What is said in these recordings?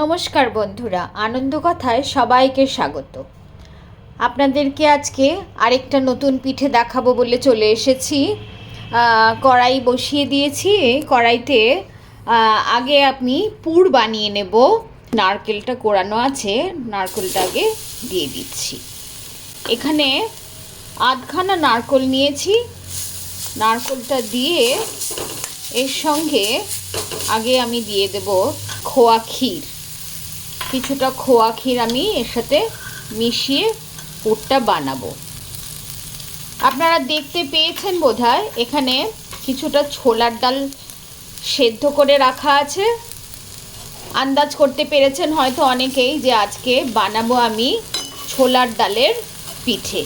নমস্কার বন্ধুরা, আনন্দ কথায় সবাইকে স্বাগত। আপনাদেরকে আজকে আরেকটা নতুন পিঠে দেখাবো বলে চলে এসেছি। কড়াই বসিয়ে দিয়েছি। কড়াইতে আগে আমি পুর বানিয়ে নেব। নারকেলটা কোড়ানো আছে, নারকেলটা আগে দিয়ে দিচ্ছি। এখানে আধখানা নারকেল নিয়েছি। নারকেলটা দিয়ে এর সঙ্গে আগে আমি দিয়ে দেব খোয়া ক্ষীর। কিছুটা খোয়া ক্ষীর আমি এর সাথে মিশিয়ে পুরটা বানাবো। আপনারা দেখতে পেয়েছেন বোধহয় এখানে কিছুটা ছোলার ডাল সেদ্ধ করে রাখা আছে। আন্দাজ করতে পেরেছেন হয়তো অনেকেই যে আজকে বানাবো আমি ছোলার ডালের পিঠে।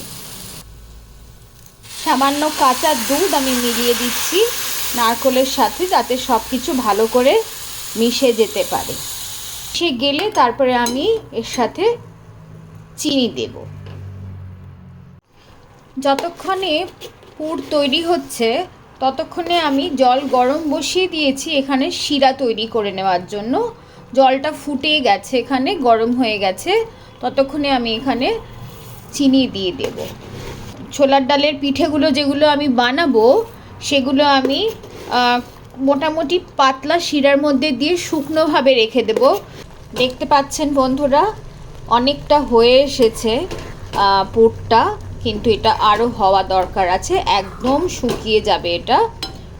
সামান্য কাঁচা দুধ আমি মিলিয়ে দিচ্ছি নারকেলের সাথে, যাতে সব কিছু ভালো করে মিশে যেতে পারে। মিশে গেলে তারপরে আমি এর সাথে চিনি দেব। যতক্ষণে পুর তৈরি হচ্ছে ততক্ষণে আমি জল গরম বসিয়ে দিয়েছি এখানে শিরা তৈরি করে নেওয়ার জন্য। জলটা ফুটে গেছে, এখানে গরম হয়ে গেছে। ততক্ষণে আমি এখানে চিনি দিয়ে দেব। ছোলার ডালের পিঠেগুলো যেগুলো আমি বানাবো সেগুলো আমি মোটামুটি পাতলা শিরার মধ্যে দিয়ে শুকনোভাবে রেখে দেব। দেখতে পাচ্ছেন বন্ধুরা, অনেকটা হয়ে এসেছে পুরটা, কিন্তু এটা আরও হওয়া দরকার আছে। একদম শুকিয়ে যাবে এটা,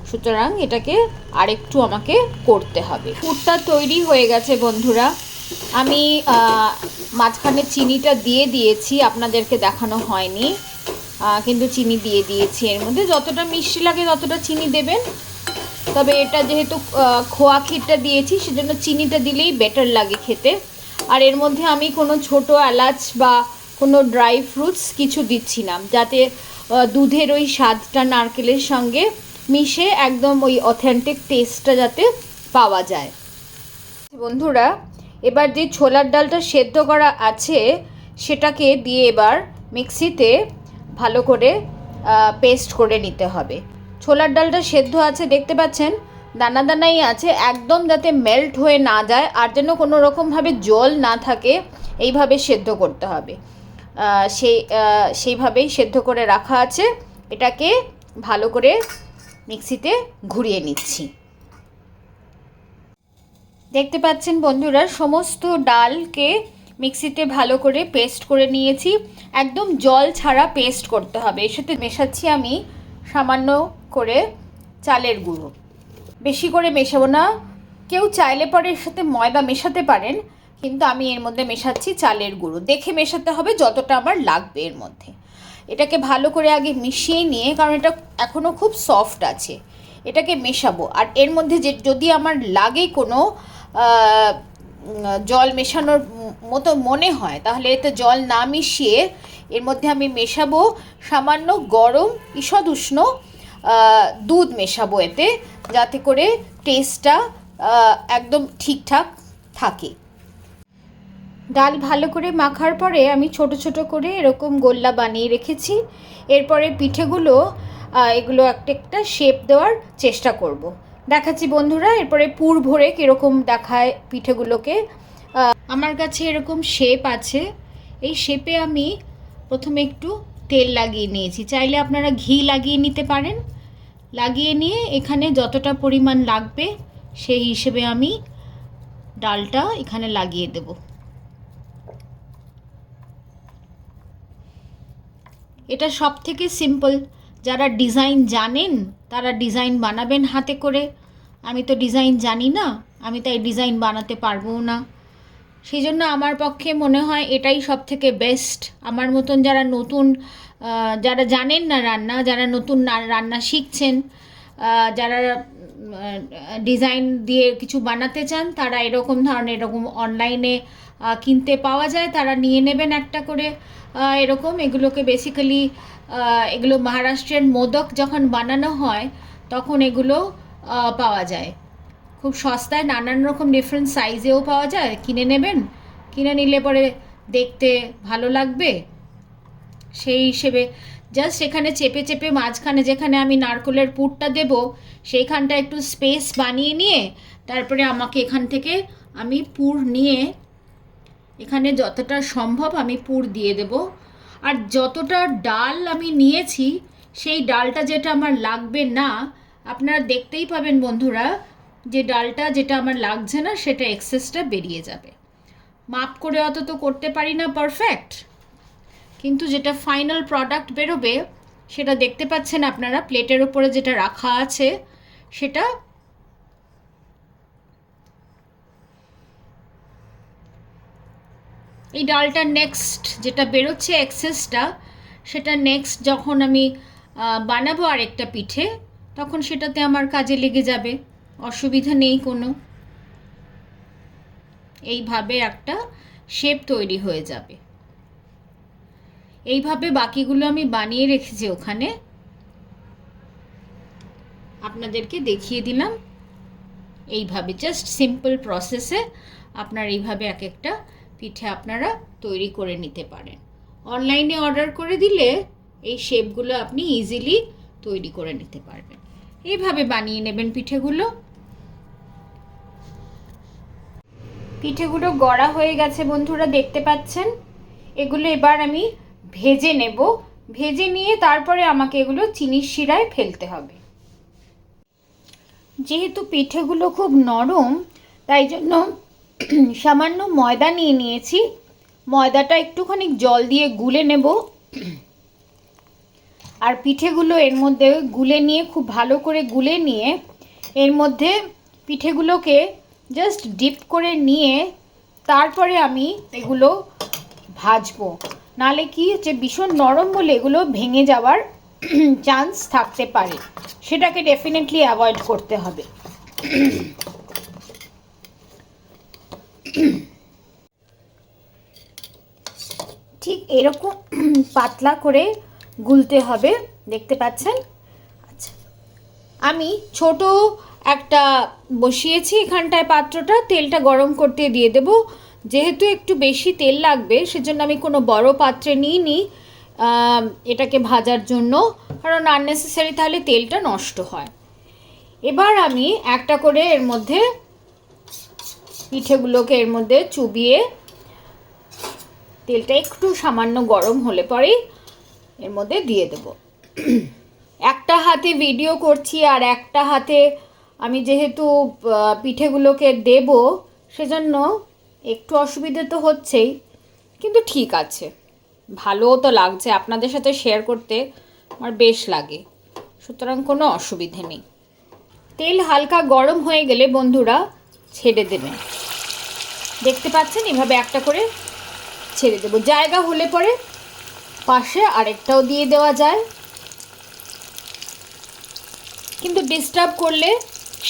সুতরাং এটাকে আরেকটু আমাকে করতে হবে। পুরটা তৈরি হয়ে গেছে বন্ধুরা। আমি মাঝখানে চিনিটা দিয়ে দিয়েছি, আপনাদেরকে দেখানো হয়নি, কিন্তু চিনি দিয়ে দিয়েছি। এর মধ্যে যতটা মিষ্টি লাগে ততটা চিনি দেবেন। তবে এটা যেহেতু খোয়া ক্ষীরটা দিয়েছি সেজন্য চিনিটা দিলেই বেটার লাগে খেতে। আর এর মধ্যে আমি কোনো ছোট এলাচ বা কোনো ড্রাই ফ্রুটস কিছু দিচ্ছি না, যাতে দুধের ওই স্বাদটা নারকেলের সঙ্গে মিশে একদম ওই অথেন্টিক টেস্টটা যাতে পাওয়া যায়। বন্ধুরা, এবার যে ছোলার ডালটা সেদ্ধ করা আছে সেটাকে দিয়ে এবার মিক্সিতে ভালো করে পেস্ট করে নিতে হবে। ছোলার ডালটা সেদ্ধ আছে, দেখতে পাচ্ছেন দানা দানাই আছে, একদম যাতে মেল্ট হয়ে না যায় আর যেন কোনো রকমভাবে জল না থাকে, এইভাবে সেদ্ধ করতে হবে। সেইভাবেই সেদ্ধ করে রাখা আছে। এটাকে ভালো করে মিক্সিতে ঘুরিয়ে নিচ্ছি। দেখতে পাচ্ছেন বন্ধুরা, সমস্ত ডালকে মিক্সিতে ভালো করে পেস্ট করে নিয়েছি। একদম জল ছাড়া পেস্ট করতে হবে। এর সাথে মেশাচ্ছি আমি সামান্য করে চালের গুঁড়ো। বেশি করে মেশাবো না। কেউ চাইলে পরে এর সাথে ময়দা মেশাতে পারেন, কিন্তু আমি এর মধ্যে মেশাচ্ছি চালের গুঁড়ো। দেখে মেশাতে হবে যতটা আমার লাগবে এর মধ্যে। এটাকে ভালো করে আগে মিশিয়ে নিয়ে, কারণ এটা এখনও খুব সফট আছে, এটাকে মেশাবো। আর এর মধ্যে যদি আমার লাগে কোনো জল মেশানোর মতো মনে হয়, তাহলে এতে জল না মিশিয়ে এর মধ্যে আমি মেশাবো সামান্য গরম ঈষৎ উষ্ণ দুধ মেশাবো এতে, যাতে করে টেস্টটা একদম ঠিকঠাক থাকে। ডাল ভালো করে মাখার পরে আমি ছোট ছোট করে এরকম গোল্লা বানিয়ে রেখেছি। এরপরে পিঠেগুলো এগুলো একটা একটা শেপ দেওয়ার চেষ্টা করব। দেখাচ্ছি বন্ধুরা এরপরে পুর ভরে কীরকম দেখায় পিঠেগুলোকে। আমার কাছে এরকম শেপ আছে। এই শেপে আমি প্রথমে একটু তেল লাগিয়ে নিয়েছি, চাইলে আপনারা ঘি লাগিয়ে নিতে পারেন। লাগিয়ে নিয়ে এখানে যতটা পরিমাণ লাগবে সেই হিসেবে আমি ডালটা এখানে লাগিয়ে দেব। এটা সব থেকে সিম্পল। যারা ডিজাইন জানেন তারা ডিজাইন বানাবেন হাতে করে। আমি তো ডিজাইন জানি না, আমি তাই ডিজাইন বানাতে পারবো না। সেই জন্য আমার পক্ষে মনে হয় এটাই সব থেকে বেস্ট। আমার মতন যারা নতুন, যারা জানেন না রান্না, যারা নতুন রান্না শিখছেন, যারা ডিজাইন দিয়ে কিছু বানাতে চান, তারা এরকম ধরনের এরকম অনলাইনে কিনতে পাওয়া যায়, তারা নিয়ে নেবেন একটা করে এরকম। এগুলোকে বেসিক্যালি এগুলো মহারাষ্ট্রের মোদক যখন বানানো হয় তখন এগুলো পাওয়া যায় খুব সস্তায়, নানান রকম ডিফারেন্ট সাইজেও পাওয়া যায়। কিনে নেবেন, কিনে নিলে পরে দেখতে ভালো লাগবে। সেই হিসেবে জাস্ট এখানে চেপে চেপে মাঝখানে যেখানে আমি নারকেলের পুরটা দেব সেইখানটা একটু স্পেস বানিয়ে নিয়ে তারপরে আমাকে এখান থেকে আমি পুর নিয়ে এখানে যতটা সম্ভব আমি পুর দিয়ে দেব। আর যতটা ডাল আমি নিয়েছি সেই ডালটা যেটা আমার লাগবে না, আপনারা দেখতেই পাবেন বন্ধুরা, যে ডালটা যেটা আমার লাগছে না সেটা এক্সেসটা বেরিয়ে যাবে। মাপ করে অত তো করতে পারি না পারফেক্ট, কিন্তু যেটা ফাইনাল প্রোডাক্ট বেরোবে সেটা দেখতে পাচ্ছেন আপনারা প্লেটের ওপরে যেটা রাখা আছে সেটা। এই ডালটা নেক্সট যেটা বেরোচ্ছে এক্সেসটা, সেটা নেক্সট যখন আমি বানাবো আরেকটা পিঠে, তখন সেটাতে আমার কাজে লেগে যাবে, অসুবিধা নেই কোনো। এইভাবে একটা শেপ তৈরি হয়ে যাবে। এইভাবে বাকিগুলো আমি বানিয়ে রেখেছি ওখানে, আপনাদেরকে দেখিয়ে দিলাম। এইভাবে জাস্ট সিম্পল প্রসেসে আপনার এইভাবে এক একটা পিঠে আপনারা তৈরি করে নিতে পারেন। অনলাইনে অর্ডার করে দিলে এই শেপগুলো আপনি ইজিলি তৈরি করে নিতে পারবেন। এইভাবে বানিয়ে নেবেন পিঠেগুলো। পিঠেগুলো গড়া হয়ে গেছে বন্ধুরা, দেখতে পাচ্ছেন। এগুলো এবার আমি ভেজে নেব। ভেজে নিয়ে তারপরে আমাকে এগুলো চিনির শিরায় ফেলতে হবে। যেহেতু পিঠেগুলো খুব নরম, তাই জন্য সামান্য ময়দা নিয়ে নিয়েছি। ময়দাটা একটুখানি জল দিয়ে গুলে নেব, আর পিঠেগুলো এর মধ্যে গুলে নিয়ে, খুব ভালো করে গুলে নিয়ে এর মধ্যে পিঠেগুলোকে জাস্ট ডিপ করে নিয়ে তারপরে আমি এগুলো ভাজবো। নালে কি যে ভীষণ নরম বলে এগুলো ভেঙে যাওয়ার চান্স থাকতে পারে, সেটাকে ডেফিনেটলি অ্যাভয়েড করতে হবে। ঠিক এরকম পাতলা করে গুলতে হবে, দেখতে পাচ্ছেন। আচ্ছা, আমি ছোট একটা বসিয়েছি এখানটায় পাত্রটা, তেলটা গরম করতে দিয়ে দেব। যেহেতু একটু বেশি তেল লাগবে সেজন্য আমি কোনো বড় পাত্রে নিইনি এটাকে ভাজার জন্য, কারণ আননেসেসারি তাহলে তেলটা নষ্ট হয়। এবার আমি একটা করে এর মধ্যে পিঠেগুলোকে এর মধ্যে চুবিয়ে, তেলটা একটু সামান্য গরম হলে পরেই এর মধ্যে দিয়ে দেব। একটা হাতে ভিডিও করছি আর একটা হাতে আমি যেহেতু পিঠেগুলোকে দেব, সেজন্য একটু অসুবিধে তো হচ্ছেই, কিন্তু ঠিক আছে, ভালোও তো লাগছে, আপনাদের সাথে শেয়ার করতে আমার বেশ লাগে, সুতরাং কোনো অসুবিধে নেই। তেল হালকা গরম হয়ে গেলে বন্ধুরা ছেড়ে দেবেন, দেখতে পাচ্ছেন এভাবে একটা করে ছেড়ে দেব। জায়গা হলে পরে পাশে আরেকটাও দিয়ে দেওয়া যায়, কিন্তু ডিস্টার্ব করলে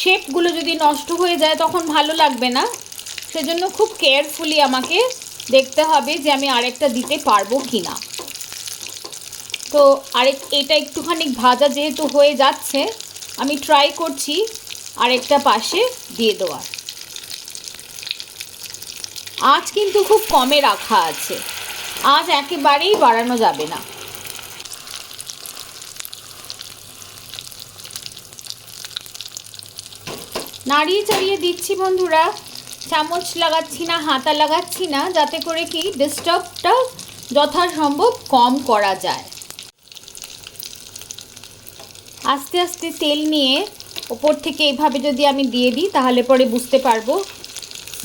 শেপগুলো যদি নষ্ট হয়ে যায় তখন ভালো লাগবে না। সেজন্য খুব কেয়ারফুলি আমাকে দেখতে হবে যে আমি আরেকটা দিতে পারবো কি না। তো এটা একটুখানি ভাজা যেহেতু হয়ে যাচ্ছে, আমি ট্রাই করছি আরেকটা পাশে দিয়ে দেওয়ার। আঁচ কিন্তু খুব কমে রাখা আছে, আঁচ একেবারেই বাড়ানো যাবে না। নাড়িয়ে চাড়িয়ে দিচ্ছি বন্ধুরা, চামচ লাগাচ্ছি না, হাতা লাগাচ্ছি না, যাতে করে কি ডিস্টার্বটা যথাসম্ভব কম করা যায়। আস্তে আস্তে তেল নিয়ে ওপর থেকে এইভাবে যদি আমি দিয়ে দিই তাহলে পরে বুঝতে পারবো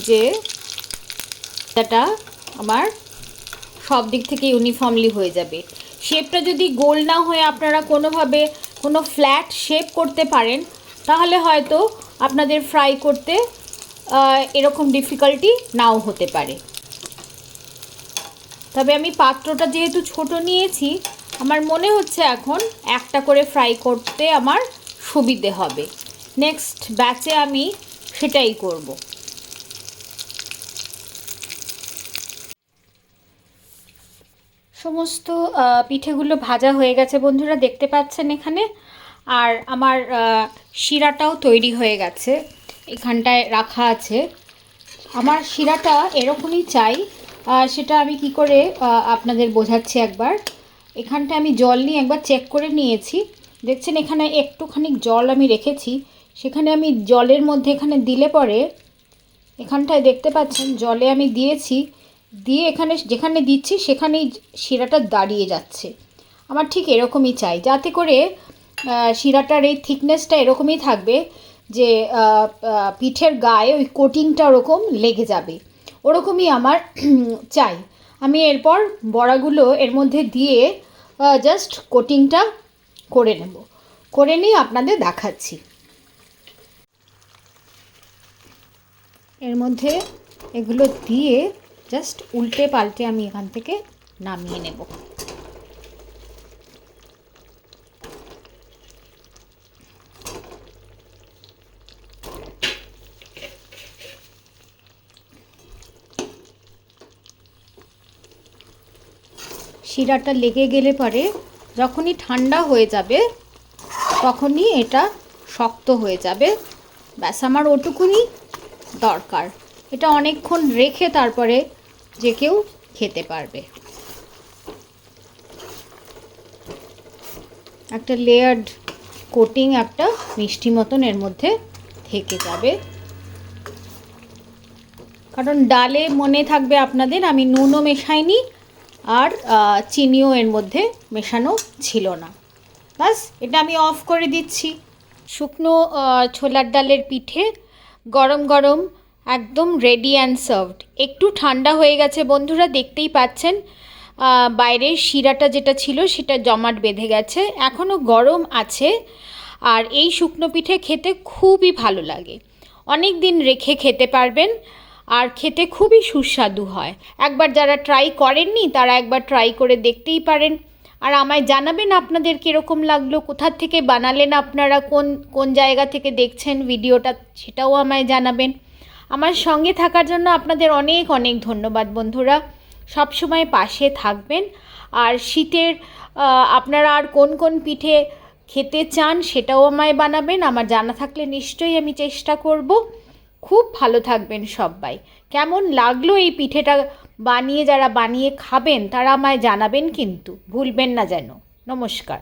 যে এটা আমার সব দিক থেকে ইউনিফর্মলি হয়ে যাবে। শেপটা যদি গোল না হয়ে আপনারা কোনোভাবে কোনো ফ্ল্যাট শেপ করতে পারেন তাহলে হয়তো আপনাদের ফ্রাই করতে এরকম ডিফিকাল্টি নাও হতে পারে। তবে আমি পাত্রটা যেহেতু ছোট নিয়েছি, আমার মনে হচ্ছে এখন একটা করে ফ্রাই করতে আমার সুবিধে হবে। নেক্সট ব্যাচে আমি সেটাই করব। সমস্ত পিঠেগুলো ভাজা হয়ে গেছে বন্ধুরা, দেখতে পাচ্ছেন এখানে। আর আমার শিরাটাও তৈরি হয়ে গেছে, এখানটায় রাখা আছে। আমার শিরাটা এরকমই চাই, সেটা আমি কি করে আপনাদের বোঝাচ্ছি একবার। এখানটা আমি জল নিয়ে একবার চেক করে নিয়েছি, দেখছেন এখানে একটুখানি জল আমি রেখেছি, সেখানে আমি জলের মধ্যে এখানে দিলে পরে এখানটায় দেখতে পাচ্ছেন জলে আমি দিয়েছি, দিয়ে এখানে যেখানে দিচ্ছি সেখানেই শিরাটা দাঁড়িয়ে যাচ্ছে। আমার ঠিক এরকমই চাই, যাতে করে শিরাটার এই থিকনেসটা এরকমই থাকবে যে পিঠের গায়ে ওই কোটিংটা ওরকম লেগে যাবে, ওরকমই আমার চাই। আমি এরপর বড়াগুলো এর মধ্যে দিয়ে জাস্ট কোটিংটা করে নেব, করে নিয়ে আপনাদের দেখাচ্ছি। এর মধ্যে এগুলো দিয়ে জাস্ট উল্টে পাল্টে আমি এখান থেকে নামিয়ে নেব। শিরাটা লেগে গেলে পরে যখনই ঠান্ডা হয়ে যাবে তখনই এটা শক্ত হয়ে যাবে, ব্যাস আমার ওটুকুনি দরকার। এটা অনেকক্ষণ রেখে তারপরে যে কেউ খেতে পারবে। একটা লেয়ার্ড কোটিং একটা মিষ্টি মতন এর মধ্যে থেকে যাবে, কারণ ডালে মনে থাকবে আপনাদের আমি নুনও মেশাইনি আর চিনিও এর মধ্যে মেশানো ছিল না। বাস এটা আমি অফ করে দিচ্ছি। শুকনো ছোলার ডালের পিঠে গরম গরম একদম রেডি অ্যান্ড সার্ভড। একটু ঠান্ডা হয়ে গেছে বন্ধুরা, দেখতেই পাচ্ছেন বাইরের শিরাটা যেটা ছিল সেটা জমাট বেঁধে গেছে, এখনও গরম আছে। আর এই শুকনো পিঠে খেতে খুবই ভালো লাগে, অনেক দিন রেখে খেতে পারবেন আর খেতে খুবই সুস্বাদু হয়। একবার যারা ট্রাই করেননি তারা একবার ট্রাই করে দেখতেই পারেন। আর আমায় জানাবেন আপনাদের কীরকম লাগলো, কোথা থেকে বানালেন আপনারা, কোন কোন জায়গা থেকে দেখছেন ভিডিওটা, সেটাও আমায় জানাবেন। আমার সঙ্গে থাকার জন্য আপনাদের অনেক অনেক ধন্যবাদ বন্ধুরা। সব সময় পাশে থাকবেন। আর শীতের আপনারা আর কোন কোন পিঠে খেতে চান সেটাও আমায় বানাবেন, আমার জানা থাকলে নিশ্চয়ই আমি চেষ্টা করব। খুব ভালো থাকবেন সবাই। কেমন লাগলো এই পিঠেটা বানিয়ে, যারা বানিয়ে খাবেন তারা আমায় জানাবেন কিন্তু ভুলবেন না যেন। নমস্কার।